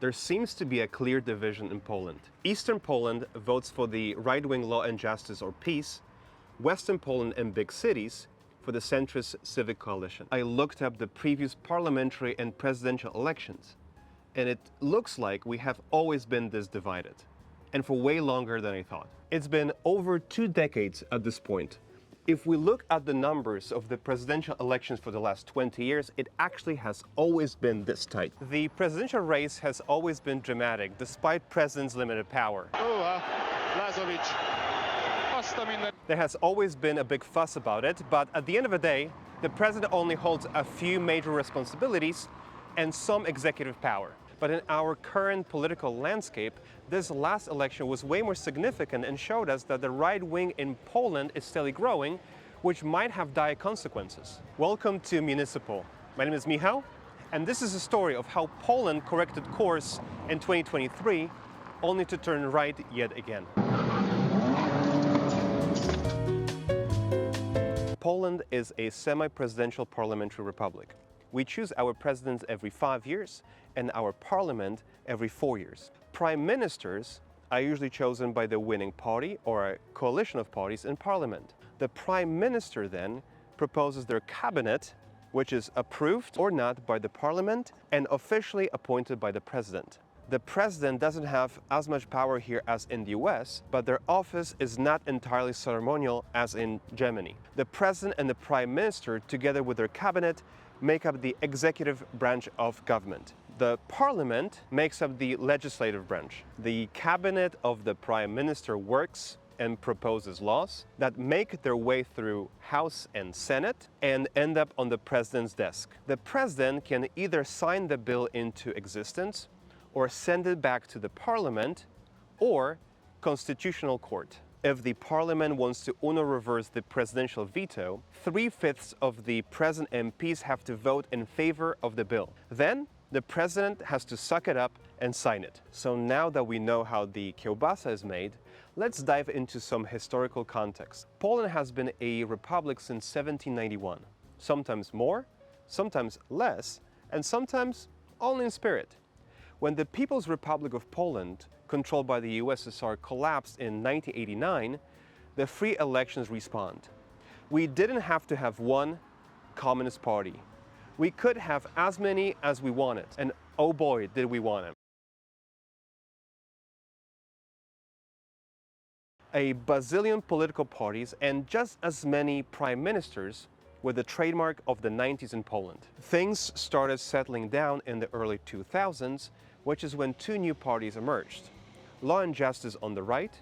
There seems to be a clear division in Poland. Eastern Poland votes for the right-wing Law and Justice or PiS, Western Poland and big cities for the centrist Civic Coalition. I looked up the previous parliamentary and presidential elections, and it looks like we have always been this divided, and for way longer than I thought. It's been over 2 decades at this point. If we look at the numbers of the presidential elections for the last 20 years, it actually has always been this tight. The presidential race has always been dramatic, despite president's limited power. There has always been a big fuss about it, but at the end of the day, the president only holds a few major responsibilities and some executive power. But in our current political landscape, this last election was way more significant and showed us that the right wing in Poland is steadily growing, which might have dire consequences. Welcome to Municipole. My name is Michał, and this is a story of how Poland corrected course in 2023, only to turn right yet again. Poland is a semi-presidential parliamentary republic. We choose our presidents every 5 years and our parliament every 4 years. Prime ministers are usually chosen by the winning party or a coalition of parties in parliament. The prime minister then proposes their cabinet, which is approved or not by the parliament and officially appointed by the president. The president doesn't have as much power here as in the US, but their office is not entirely ceremonial as in Germany. The president and the prime minister, together with their cabinet, make up the executive branch of government. The parliament makes up the legislative branch. The cabinet of the prime minister works and proposes laws that make their way through House and Senate and end up on the president's desk. The president can either sign the bill into existence or send it back to the parliament or constitutional court. If the parliament wants to uno reverse the presidential veto, 3/5 of the present MPs have to vote in favor of the bill. Then the president has to suck it up and sign it. So now that we know how the kiełbasa is made, let's dive into some historical context. Poland has been a republic since 1791, sometimes more, sometimes less, and sometimes only in spirit. When the People's Republic of Poland, controlled by the USSR, collapsed in 1989, the free elections respawned. We didn't have to have one communist party. We could have as many as we wanted, and oh boy, did we want them. A bazillion political parties and just as many prime ministers were the trademark of the 90s in Poland. Things started settling down in the early 2000s, which is when 2 new parties emerged: Law and Justice on the right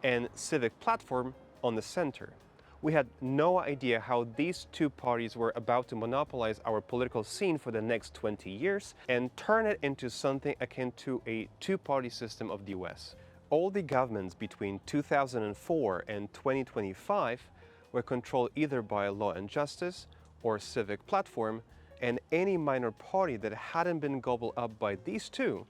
and Civic Platform on the center. We had no idea how these 2 parties were about to monopolize our political scene for the next 20 years and turn it into something akin to a 2-party system of the US. All the governments between 2004 and 2025 were controlled either by Law and Justice or Civic Platform, and any minor party that hadn't been gobbled up by these 2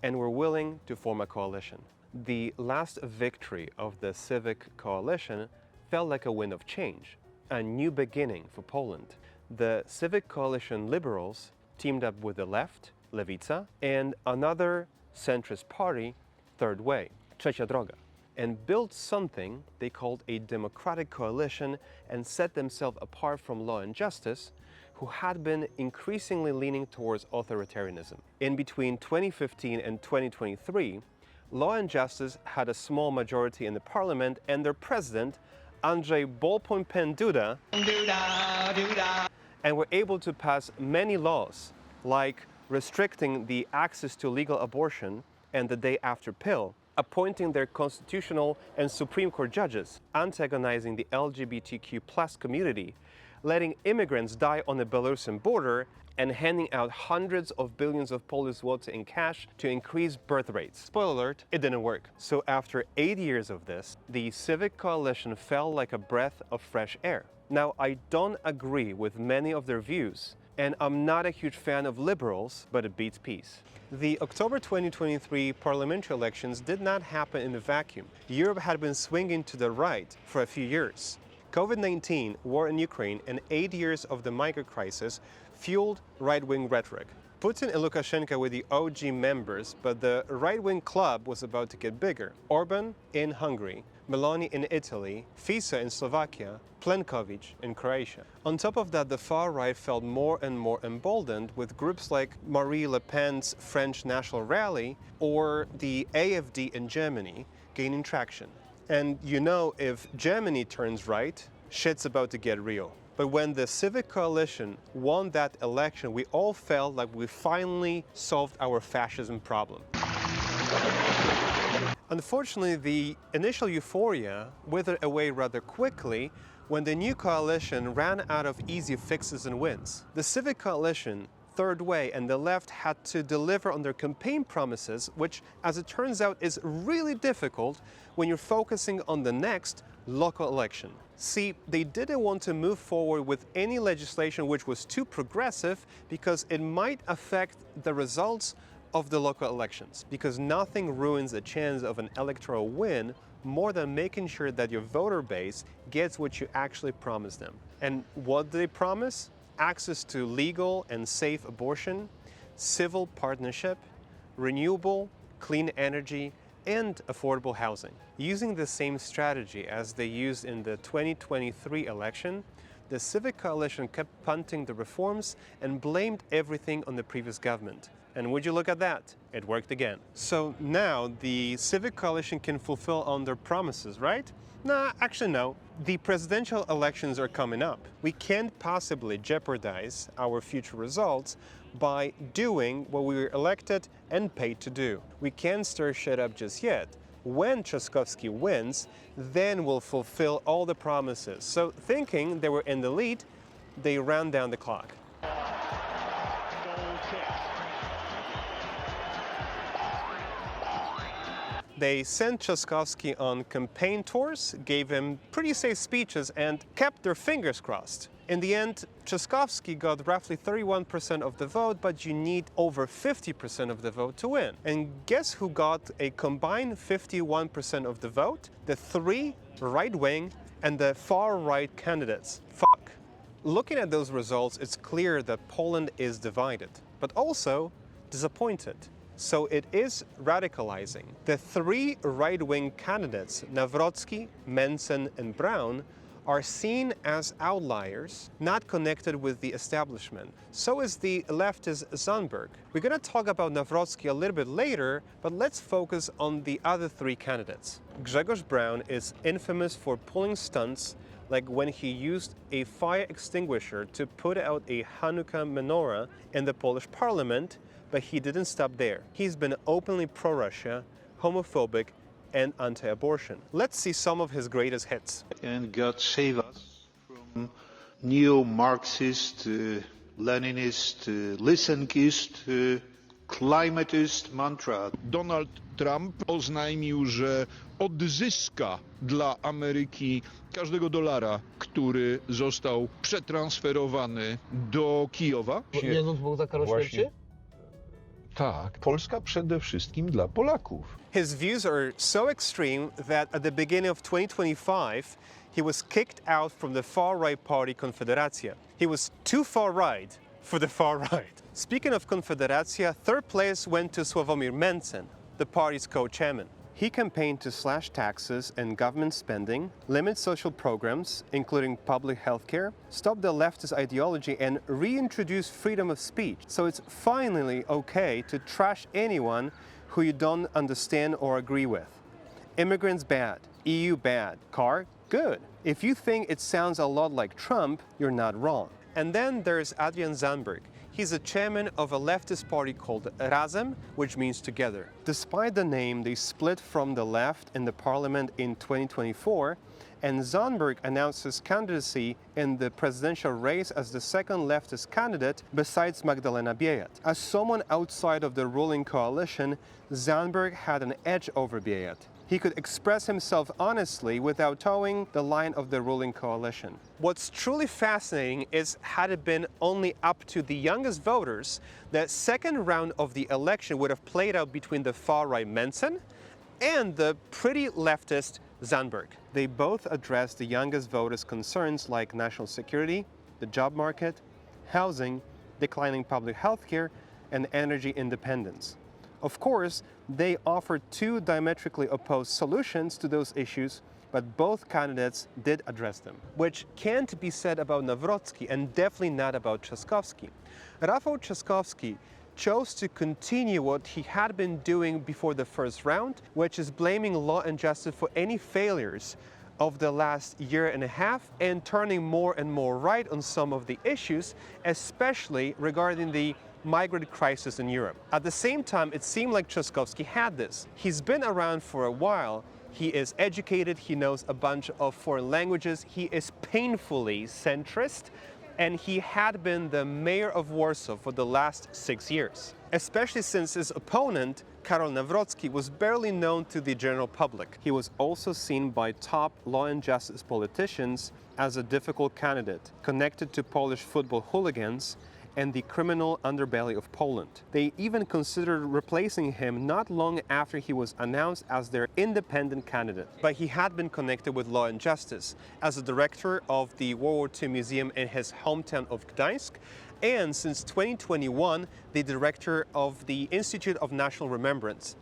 and were willing to form a coalition. The last victory of the Civic Coalition felt like a wind of change, a new beginning for Poland. The Civic Coalition liberals teamed up with the left, Lewica, and another centrist party, Third Way, Trzecia Droga, and built something they called a democratic coalition and set themselves apart from Law and Justice, who had been increasingly leaning towards authoritarianism. In between 2015 and 2023, Law and Justice had a small majority in the parliament, and their president, Andrzej Ballpoint Pen Duda, and were able to pass many laws, like restricting the access to legal abortion and the day after pill, appointing their constitutional and Supreme Court judges, antagonizing the LGBTQ+ community, letting immigrants die on the Belarusian border, and handing out hundreds of billions of Polish zloty in cash to increase birth rates. Spoiler alert, it didn't work. So after 8 years of this, the Civic Coalition felt like a breath of fresh air. Now, I don't agree with many of their views, and I'm not a huge fan of liberals, but it beats peace. The October 2023 parliamentary elections did not happen in a vacuum. Europe had been swinging to the right for a few years. COVID-19, war in Ukraine, and 8 years of the migrant crisis fueled right-wing rhetoric. Putin and Lukashenko were the OG members, but the right-wing club was about to get bigger. Orban in Hungary, Meloni in Italy, Fico in Slovakia, Plenković in Croatia. On top of that, the far right felt more and more emboldened with groups like Marine Le Pen's French National Rally or the AfD in Germany gaining traction. And you know, if Germany turns right, shit's about to get real. But when the Civic Coalition won that election, we all felt like we finally solved our fascism problem. Unfortunately, the initial euphoria withered away rather quickly when the new coalition ran out of easy fixes and wins. The Civic Coalition, Third Way, and the left had to deliver on their campaign promises, which, as it turns out, is really difficult when you're focusing on the next local election. See, they didn't want to move forward with any legislation which was too progressive because it might affect the results of the local elections, because nothing ruins the chance of an electoral win more than making sure that your voter base gets what you actually promised them. And what did they promise? Access to legal and safe abortion, civil partnership, renewable, clean energy, and affordable housing. Using the same strategy as they used in the 2023 election, the Civic Coalition kept punting the reforms and blamed everything on the previous government. And would you look at that? It worked again. So now the Civic Coalition can fulfill on their promises, right? Nah, actually no. The presidential elections are coming up. We can't possibly jeopardize our future results by doing what we were elected and paid to do. We can't stir shit up just yet. When Trzaskowski wins, then we'll fulfill all the promises. So thinking they were in the lead, they ran down the clock. They sent Trzaskowski on campaign tours, gave him pretty safe speeches, and kept their fingers crossed. In the end, Trzaskowski got roughly 31% of the vote, but you need over 50% of the vote to win. And guess who got a combined 51% of the vote? The three right-wing and the far-right candidates. Fuck. Looking at those results, it's clear that Poland is divided, but also disappointed. So it is radicalizing. The three right-wing candidates, Nawrocki, Mencen, and Braun, are seen as outliers, not connected with the establishment. So is the leftist Zandberg. We're going to talk about Nawrocki a little bit later, but let's focus on the other three candidates. Grzegorz Braun is infamous for pulling stunts like when he used a fire extinguisher to put out a Hanukkah menorah in the Polish parliament, but he didn't stop there. He's been openly pro-Russia, homophobic, and anti-abortion. Let's see some of his greatest hits. And God save us from neo-Marxist, Leninist, Lysenkist, climatist mantra. Donald Trump oznajmił, że odzyska dla Ameryki każdego dolara, który został przetransferowany do Kijowa. Jezus Bóg za karą śmierci? Tak, Polska przede wszystkim dla Polaków. His views are so extreme that at the beginning of 2025, he was kicked out from the far-right party Konfederacja. He was too far right for the far right. Speaking of Konfederacja, third place went to Sławomir Mencen, the party's co-chairman. He campaigned to slash taxes and government spending, limit social programs, including public health care, stop the leftist ideology, and reintroduce freedom of speech. So it's finally okay to trash anyone who you don't understand or agree with. Immigrants bad, EU bad, car good. If you think it sounds a lot like Trump, you're not wrong. And then there's Adrian Zandberg. He's the chairman of a leftist party called Razem, which means together. Despite the name, they split from the left in the parliament in 2024, and Zandberg announced his candidacy in the presidential race as the second leftist candidate besides Magdalena Biejat. As someone outside of the ruling coalition, Zandberg had an edge over Biejat. He could express himself honestly without towing the line of the ruling coalition. What's truly fascinating is, had it been only up to the youngest voters, the second round of the election would have played out between the far-right Mencen and the pretty leftist Zandberg. They both addressed the youngest voters' concerns like national security, the job market, housing, declining public health care, and energy independence. Of course, they offered two diametrically opposed solutions to those issues, but both candidates did address them, which can't be said about Nawrocki and definitely not about Trzaskowski. Rafał Trzaskowski chose to continue what he had been doing before the first round, which is blaming Law and Justice for any failures of the last year and a half and turning more and more right on some of the issues, especially regarding the migrant crisis in Europe. At the same time, it seemed like Trzaskowski had this. He's been around for a while. He is educated, he knows a bunch of foreign languages, he is painfully centrist, and he had been the mayor of Warsaw for the last 6 years. Especially since his opponent, Karol Nawrocki, was barely known to the general public. He was also seen by top law and justice politicians as a difficult candidate, connected to Polish football hooligans and the criminal underbelly of Poland. They even considered replacing him not long after he was announced as their independent candidate. But he had been connected with Law and Justice as a director of the World War II Museum in his hometown of Gdańsk, and since 2021, the director of the Institute of National Remembrance.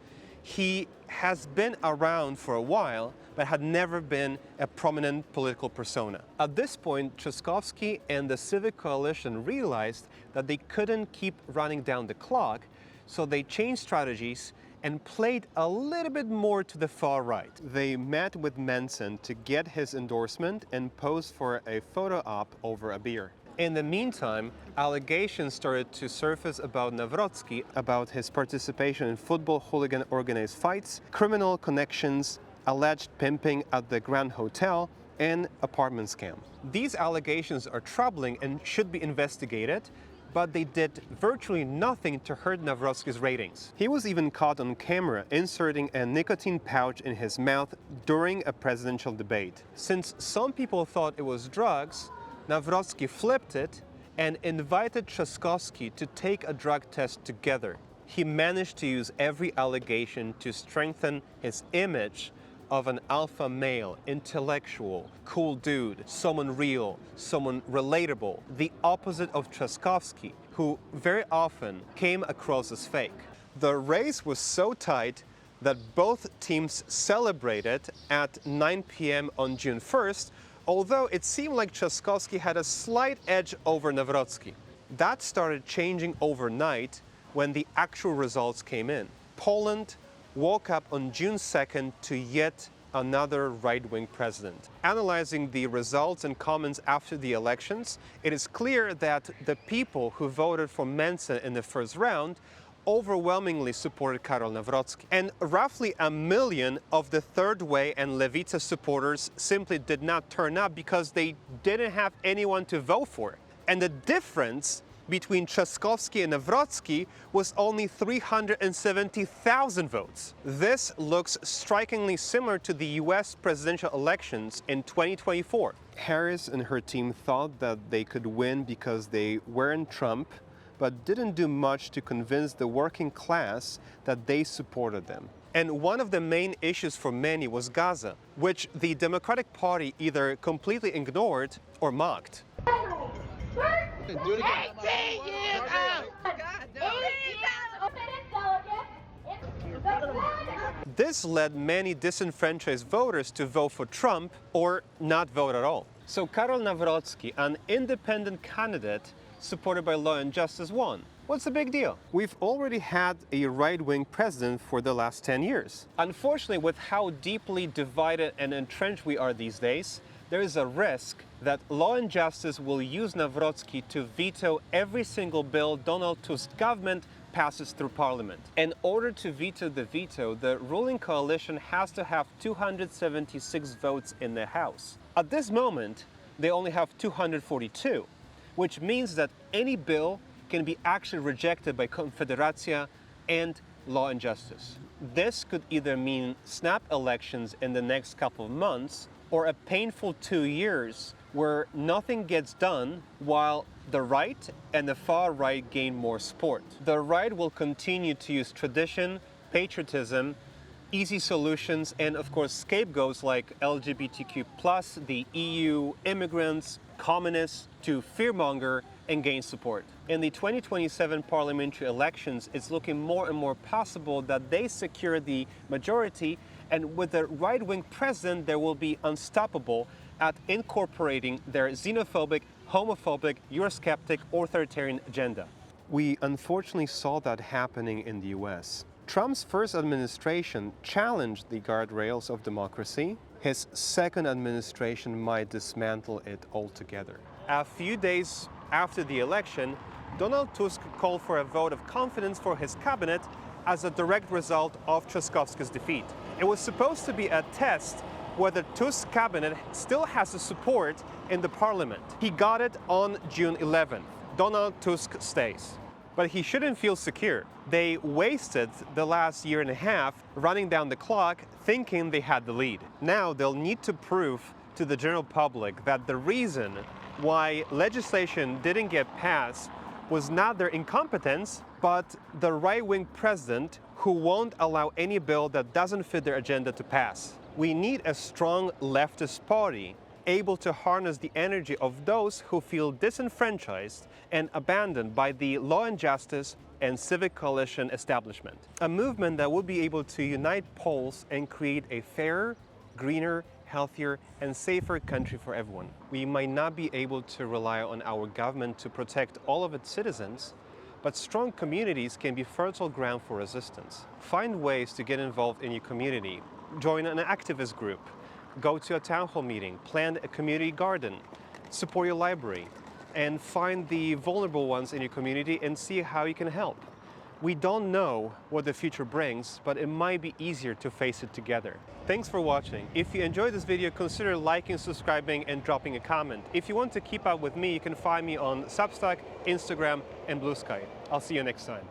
He has been around for a while, but had never been a prominent political persona. At this point, Trzaskowski and the Civic Coalition realized that they couldn't keep running down the clock, so they changed strategies and played a little bit more to the far right. They met with Mencen to get his endorsement and posed for a photo op over a beer. In the meantime, allegations started to surface about Nawrocki, about his participation in football hooligan organized fights, criminal connections, alleged pimping at the Grand Hotel, and apartment scam. These allegations are troubling and should be investigated, but they did virtually nothing to hurt Nawrocki's ratings. He was even caught on camera inserting a nicotine pouch in his mouth during a presidential debate. Since some people thought it was drugs, Nawrocki flipped it and invited Trzaskowski to take a drug test together. He managed to use every allegation to strengthen his image of an alpha male, intellectual, cool dude, someone real, someone relatable, the opposite of Trzaskowski, who very often came across as fake. The race was so tight that both teams celebrated at 9 p.m. on June 1st, although it seemed like Trzaskowski had a slight edge over Nawrocki. That started changing overnight when the actual results came in. Poland woke up on June 2nd to yet another right-wing president. Analyzing the results and comments after the elections, it is clear that the people who voted for Mencen in the first round overwhelmingly supported Karol Nawrocki. And roughly 1 million of the Third Way and Lewica supporters simply did not turn up because they didn't have anyone to vote for. And the difference between Trzaskowski and Nawrocki was only 370,000 votes. This looks strikingly similar to the US presidential elections in 2024. Harris and her team thought that they could win because they weren't Trump, but didn't do much to convince the working class that they supported them. And one of the main issues for many was Gaza, which the Democratic Party either completely ignored or mocked. 18 years out! This led many disenfranchised voters to vote for Trump or not vote at all. So Karol Nawrocki, an independent candidate supported by Law and Justice, won. What's the big deal? We've already had a right-wing president for the last 10 years. Unfortunately, with how deeply divided and entrenched we are these days, there is a risk that Law and Justice will use Nawrocki to veto every single bill Donald Tusk's government passes through Parliament. In order to veto the veto, the ruling coalition has to have 276 votes in the House. At this moment, they only have 242, which means that any bill can be actually rejected by Confederacja and Law and Justice. This could either mean snap elections in the next couple of months or a painful 2 years where nothing gets done while the right and the far right gain more support. The right will continue to use tradition, patriotism, easy solutions and, of course, scapegoats like LGBTQ+, the EU, immigrants, communists, to fearmonger and gain support. In the 2027 parliamentary elections, it's looking more and more possible that they secure the majority, and with the right-wing president, they will be unstoppable at incorporating their xenophobic, homophobic, Eurosceptic, authoritarian agenda. We unfortunately saw that happening in the US. Trump's first administration challenged the guardrails of democracy. His second administration might dismantle it altogether. A few days after the election, Donald Tusk called for a vote of confidence for his cabinet as a direct result of Trzaskowski's defeat. It was supposed to be a test whether Tusk's cabinet still has the support in the parliament. He got it on June 11th. Donald Tusk stays. But he shouldn't feel secure. They wasted the last year and a half running down the clock thinking they had the lead. Now they'll need to prove to the general public that the reason why legislation didn't get passed was not their incompetence, but the right-wing president who won't allow any bill that doesn't fit their agenda to pass. We need a strong leftist party able to harness the energy of those who feel disenfranchised and abandoned by the law and justice and civic coalition establishment. A movement that will be able to unite Poles and create a fairer, greener, healthier, and safer country for everyone. We might not be able to rely on our government to protect all of its citizens, but strong communities can be fertile ground for resistance. Find ways to get involved in your community. Join an activist group. Go to a town hall meeting, plant a community garden, support your library, and find the vulnerable ones in your community and see how you can help. We don't know what the future brings, but it might be easier to face it together. Thanks for watching. If you enjoyed this video, consider liking, subscribing, and dropping a comment. If you want to keep up with me, you can find me on Substack, Instagram, and Blue Sky. I'll see you next time.